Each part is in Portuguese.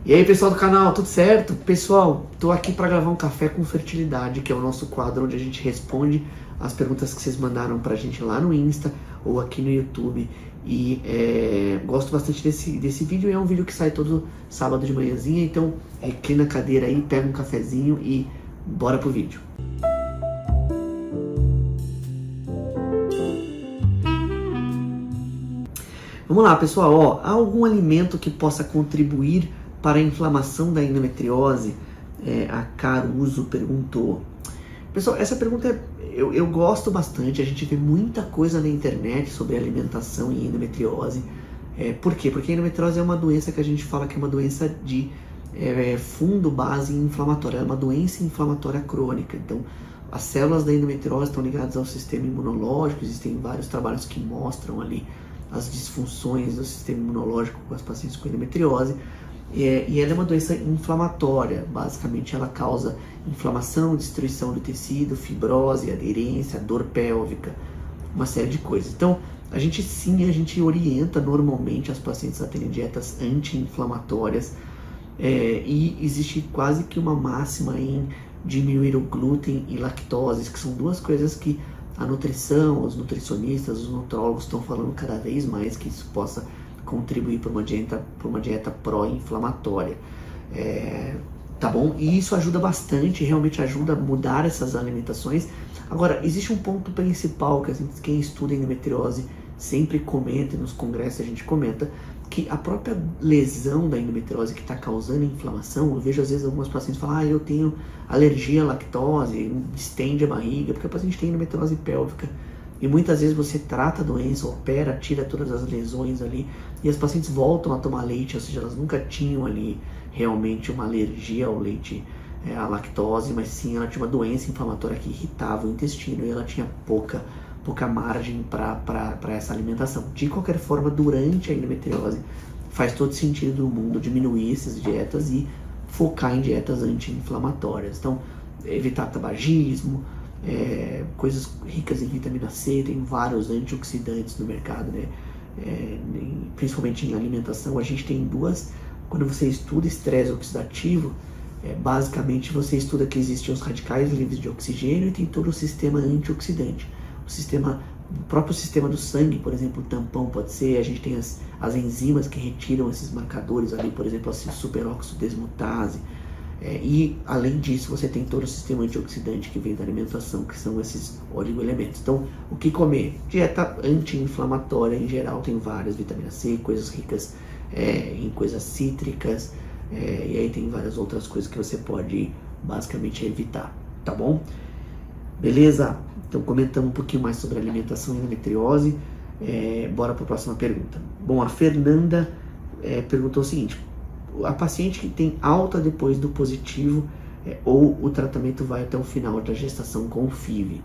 E aí, pessoal do canal, tudo certo? Pessoal, tô aqui para gravar um Café com Fertilidade, que é o nosso quadro onde a gente responde as perguntas que vocês mandaram pra gente lá no Insta ou aqui no YouTube. E gosto bastante desse vídeo, é um vídeo que sai todo sábado de manhãzinha, então reclina a cadeira aí, pega um cafezinho e bora pro vídeo. Vamos lá, pessoal, ó, há algum alimento que possa contribuir para a inflamação da endometriose? A Caruso perguntou. Pessoal, essa pergunta eu gosto bastante, a gente vê muita coisa na internet sobre alimentação e endometriose. Por quê? Porque a endometriose é uma doença que a gente fala que é uma doença de fundo base inflamatória, é uma doença inflamatória crônica. Então, as células da endometriose estão ligadas ao sistema imunológico, existem vários trabalhos que mostram ali as disfunções do sistema imunológico com as pacientes com endometriose. E ela é uma doença inflamatória, basicamente ela causa inflamação, destruição do tecido, fibrose, aderência, dor pélvica, uma série de coisas. Então, a gente orienta normalmente as pacientes a terem dietas anti-inflamatórias, e existe quase que uma máxima em diminuir o glúten e lactose, que são duas coisas que a nutrição, os nutricionistas, os nutrólogos estão falando cada vez mais que isso possa contribuir para uma dieta pró-inflamatória. Tá bom? E isso ajuda bastante, realmente ajuda a mudar essas alimentações. Agora, existe um ponto principal que quem estuda endometriose sempre comenta, e nos congressos a gente comenta, que a própria lesão da endometriose que está causando inflamação, eu vejo às vezes algumas pacientes falar, eu tenho alergia à lactose, distende a barriga, porque a paciente tem endometriose pélvica. E muitas vezes você trata a doença, opera, tira todas as lesões ali, e as pacientes voltam a tomar leite, ou seja, elas nunca tinham ali realmente uma alergia ao leite, à lactose, mas sim ela tinha uma doença inflamatória que irritava o intestino e ela tinha pouca margem para essa alimentação. De qualquer forma, durante a endometriose, faz todo sentido do mundo diminuir essas dietas e focar em dietas anti-inflamatórias. Então, evitar tabagismo, coisas ricas em vitamina C, tem vários antioxidantes no mercado, né? Principalmente em alimentação, a gente tem duas. Quando você estuda estresse oxidativo, basicamente você estuda que existem os radicais livres de oxigênio e tem todo o sistema antioxidante. O próprio sistema do sangue, por exemplo, o tampão pode ser, a gente tem as enzimas que retiram esses marcadores ali, por exemplo, a superóxido desmutase. E além disso, você tem todo o sistema antioxidante que vem da alimentação, que são esses oligoelementos. Então, o que comer? Dieta anti-inflamatória em geral tem várias, vitamina C, coisas ricas em coisas cítricas, e aí tem várias outras coisas que você pode basicamente evitar, tá bom? Beleza? Então comentamos um pouquinho mais sobre alimentação e endometriose. Bora para a próxima pergunta. Bom, a Fernanda perguntou o seguinte: a paciente que tem alta depois do positivo, ou o tratamento vai até o final da gestação com o FIV?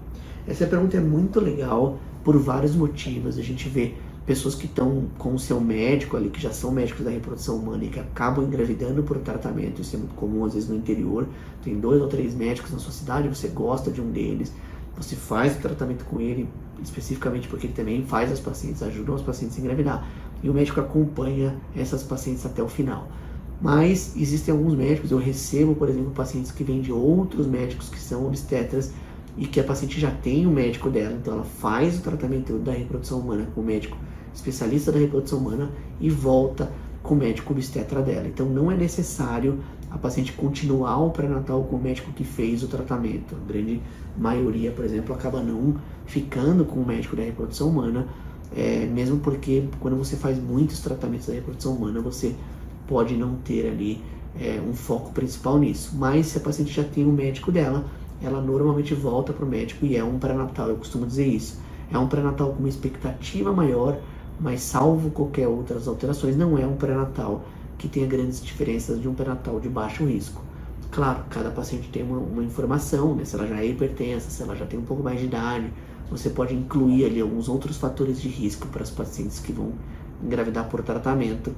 Essa pergunta é muito legal por vários motivos. A gente vê pessoas que estão com o seu médico ali, que já são médicos da reprodução humana e que acabam engravidando por tratamento. Isso é muito comum às vezes no interior. Tem 2 ou 3 médicos na sua cidade, você gosta de um deles, você faz o tratamento com ele, especificamente porque ele também faz as pacientes, ajuda as pacientes a engravidar. E o médico acompanha essas pacientes até o final. Mas existem alguns médicos, eu recebo, por exemplo, pacientes que vêm de outros médicos que são obstetras e que a paciente já tem o médico dela, então ela faz o tratamento da reprodução humana com o médico especialista da reprodução humana e volta com o médico obstetra dela. Então não é necessário a paciente continuar o pré-natal com o médico que fez o tratamento. A grande maioria, por exemplo, acaba não ficando com o médico da reprodução humana, mesmo porque quando você faz muitos tratamentos da reprodução humana, você pode não ter ali um foco principal nisso. Mas se a paciente já tem o médico dela, ela normalmente volta para o médico e é um pré-natal, eu costumo dizer isso. É um pré-natal com uma expectativa maior, mas salvo qualquer outras alterações, não é um pré-natal que tenha grandes diferenças de um pré-natal de baixo risco. Claro, cada paciente tem uma informação, né? Se ela já é hipertensa, se ela já tem um pouco mais de idade, você pode incluir ali alguns outros fatores de risco para as pacientes que vão engravidar por tratamento,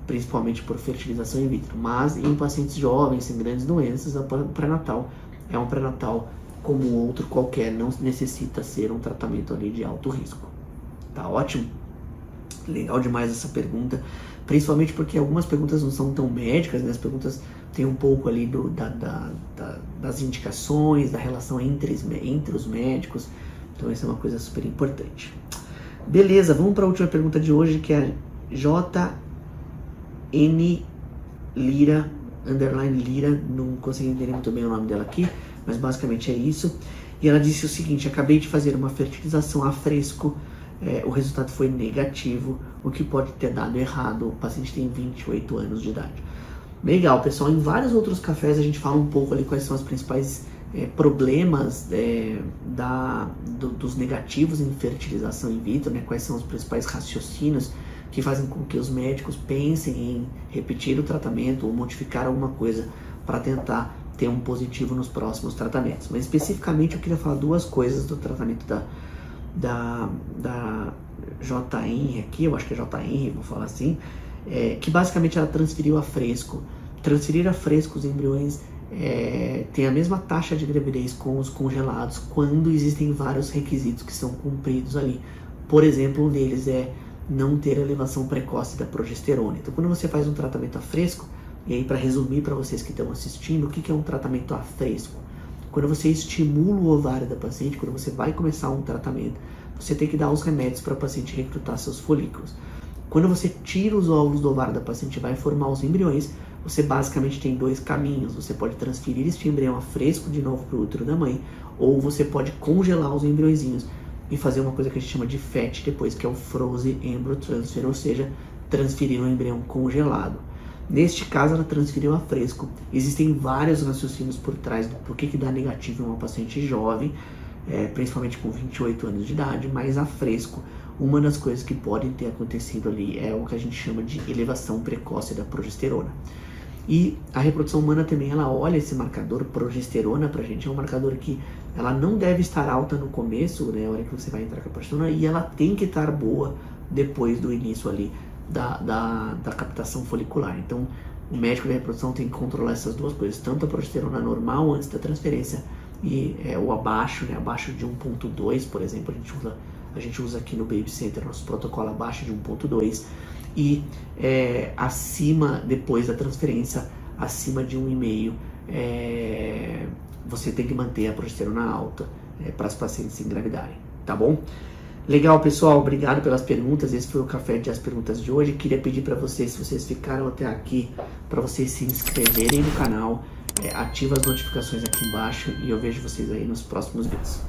principalmente por fertilização in vitro. Mas em pacientes jovens, sem grandes doenças, o pré-natal é um pré-natal como outro qualquer, não necessita ser um tratamento ali de alto risco. Tá ótimo? Legal demais essa pergunta. principalmente porque algumas perguntas não são tão médicas, né? As perguntas têm um pouco ali das indicações, da relação entre os médicos, então essa é uma coisa super importante. Beleza, vamos para a última pergunta de hoje, que é JN Lira, underline Lira, não consegui entender muito bem o nome dela aqui, mas basicamente é isso. E ela disse o seguinte: acabei de fazer uma fertilização a fresco, o resultado foi negativo, o que pode ter dado errado, o paciente tem 28 anos de idade. Legal, pessoal, em vários outros cafés a gente fala um pouco ali quais são os principais problemas dos negativos em fertilização in vitro, né? Quais são os principais raciocínios que fazem com que os médicos pensem em repetir o tratamento ou modificar alguma coisa para tentar ter um positivo nos próximos tratamentos. Mas especificamente eu queria falar duas coisas do tratamento da JN aqui, eu acho que é JN, vou falar assim, que basicamente ela transferiu a fresco. Transferir a fresco os embriões tem a mesma taxa de gravidez com os congelados quando existem vários requisitos que são cumpridos ali. Por exemplo, um deles é não ter elevação precoce da progesterona. Então, quando você faz um tratamento a fresco, e aí para resumir para vocês que estão assistindo, o que é um tratamento a fresco? Quando você estimula o ovário da paciente, quando você vai começar um tratamento, você tem que dar os remédios para a paciente recrutar seus folículos. Quando você tira os óvulos do ovário da paciente e vai formar os embriões, você basicamente tem dois caminhos. Você pode transferir este embrião a fresco de novo para o útero da mãe, ou você pode congelar os embriõezinhos e fazer uma coisa que a gente chama de FET depois, que é o Frozen Embryo Transfer, ou seja, transferir um embrião congelado. Neste caso, ela transferiu a fresco. Existem vários raciocínios por trás do porquê que dá negativo em uma paciente jovem, principalmente com 28 anos de idade, mas a fresco, uma das coisas que podem ter acontecido ali é o que a gente chama de elevação precoce da progesterona. E a reprodução humana também, ela olha esse marcador progesterona pra gente, é um marcador que ela não deve estar alta no começo, né, a hora que você vai entrar com a progesterona, e ela tem que estar boa depois do início ali da captação folicular. Então, o médico da reprodução tem que controlar essas duas coisas, tanto a progesterona normal antes da transferência e o abaixo, né, abaixo de 1.2, por exemplo, a gente usa aqui no Baby Center, nosso protocolo abaixo de 1.2, e acima, depois da transferência, acima de 1,5, você tem que manter a progesterona alta para as pacientes se engravidarem, tá bom? Legal, pessoal, obrigado pelas perguntas. Esse foi o Café de As Perguntas de hoje. Queria pedir para vocês, se vocês ficaram até aqui, para vocês se inscreverem no canal, ativa as notificações aqui embaixo e eu vejo vocês aí nos próximos vídeos.